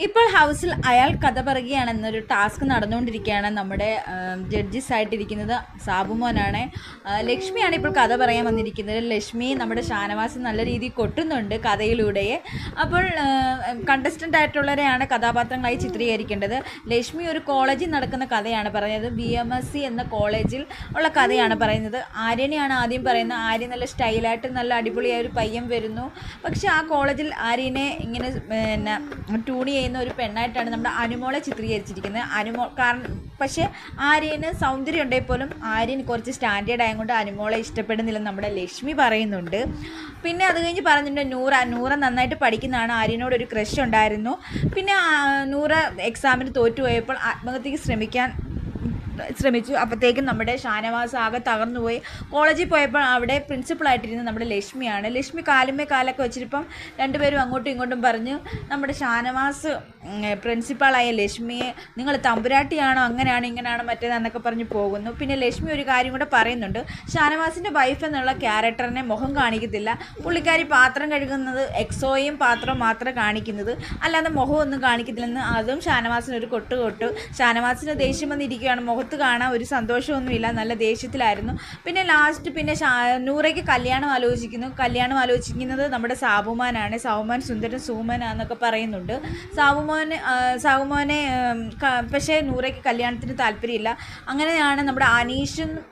ഇപ്പോൾ ഹൗസിൽ അയാൾ കഥ പറയുകയാണെന്നൊരു ടാസ്ക് നടന്നുകൊണ്ടിരിക്കുകയാണ്. നമ്മുടെ ജഡ്ജസ് ആയിട്ടിരിക്കുന്നത് സാബുമോനാണ്. ലക്ഷ്മിയാണ് ഇപ്പോൾ കഥ പറയാൻ വന്നിരിക്കുന്നത്. ലക്ഷ്മി നമ്മുടെ ഷാനവാസ് നല്ല രീതിയിൽ കൊട്ടുന്നുണ്ട് കഥയിലൂടെ. അപ്പോൾ കണ്ടസ്റ്റൻ്റ് ആയിട്ടുള്ളവരെയാണ് കഥാപാത്രങ്ങളായി ചിത്രീകരിക്കേണ്ടത്. ലക്ഷ്മി ഒരു കോളേജിൽ നടക്കുന്ന കഥയാണ് പറയുന്നത്. BMSC എന്ന കോളേജിൽ ഉള്ള കഥയാണ് പറയുന്നത്. ആര്യനെയാണ് ആദ്യം പറയുന്നത്. ആര്യൻ നല്ല സ്റ്റൈലായിട്ട് നല്ല അടിപൊളിയായ ഒരു പയ്യൻ വരുന്നു. പക്ഷെ ആ കോളേജിൽ ആര്യനെ ഇങ്ങനെ ട്യൂണി ചെയ്യുന്ന ഒരു പെണ്ണായിട്ടാണ് നമ്മുടെ അനുമോളെ ചിത്രീകരിച്ചിരിക്കുന്നത്. കാരണം പക്ഷേ ആര്യന് സൗന്ദര്യം ഉണ്ടെങ്കിൽ പോലും ആര്യൻ കുറച്ച് സ്റ്റാൻഡേർഡ് ആയതുകൊണ്ട് അനുമോളെ ഇഷ്ടപ്പെടുന്നില്ലെന്ന് നമ്മുടെ ലക്ഷ്മി പറയുന്നുണ്ട്. പിന്നെ അത് കഴിഞ്ഞ് പറഞ്ഞിട്ടുണ്ട് നൂറ നന്നായിട്ട് പഠിക്കുന്നതാണ്. ആര്യനോടൊരു ക്രഷ് ഉണ്ടായിരുന്നു. പിന്നെ നൂറ എക്സാമിന് തോറ്റുപോയപ്പോൾ ആത്മഹത്യക്ക് ശ്രമിച്ചു. അപ്പോഴത്തേക്കും നമ്മുടെ ഷാനവാസ് ആകെ തകർന്നുപോയി. കോളേജിൽ പോയപ്പോൾ അവിടെ പ്രിൻസിപ്പളായിട്ടിരുന്നത് നമ്മുടെ ലക്ഷ്മിയാണ്. ലക്ഷ്മി കാലുമേ കാലൊക്കെ വെച്ചിട്ടിപ്പം രണ്ടുപേരും അങ്ങോട്ടും ഇങ്ങോട്ടും പറഞ്ഞു നമ്മുടെ ഷാനവാസ് പ്രിൻസിപ്പാളായ ലക്ഷ്മിയെ നിങ്ങൾ തമ്പുരാട്ടിയാണോ, അങ്ങനെയാണോ ഇങ്ങനെയാണോ മറ്റേതാന്നൊക്കെ പറഞ്ഞ് പോകുന്നു. പിന്നെ ലക്ഷ്മി ഒരു കാര്യം കൂടെ പറയുന്നുണ്ട്. ഷാനവാസിൻ്റെ വൈഫ് എന്നുള്ള ക്യാരക്ടറിനെ മുഖം കാണിക്കത്തില്ല. പുള്ളിക്കാരി പാത്രം കഴുകുന്നത് എക്സോയും പാത്രവും മാത്രം കാണിക്കുന്നത്, അല്ലാതെ മുഖമൊന്നും കാണിക്കത്തില്ലെന്ന്. അതും ഷാനവാസിനൊരു കൊട്ട്. ഷാനവാസിന് ദേഷ്യം വന്നിരിക്കുകയാണ്. മുഖത്ത് കാണാൻ ഒരു സന്തോഷമൊന്നുമില്ല, നല്ല ദേഷ്യത്തിലായിരുന്നു. പിന്നെ ലാസ്റ്റ് പിന്നെ നൂറയ്ക്ക് കല്യാണം ആലോചിക്കുന്നത് നമ്മുടെ സാബുമാനാണ്. സാബുമാൻ സുന്ദരൻ സൂമനാന്നൊക്കെ പറയുന്നുണ്ട്. സാബുമോനെ പക്ഷേ നൂറയ്ക്ക് കല്യാണത്തിന് താല്പര്യമില്ല. അങ്ങനെയാണ് നമ്മുടെ അനീഷും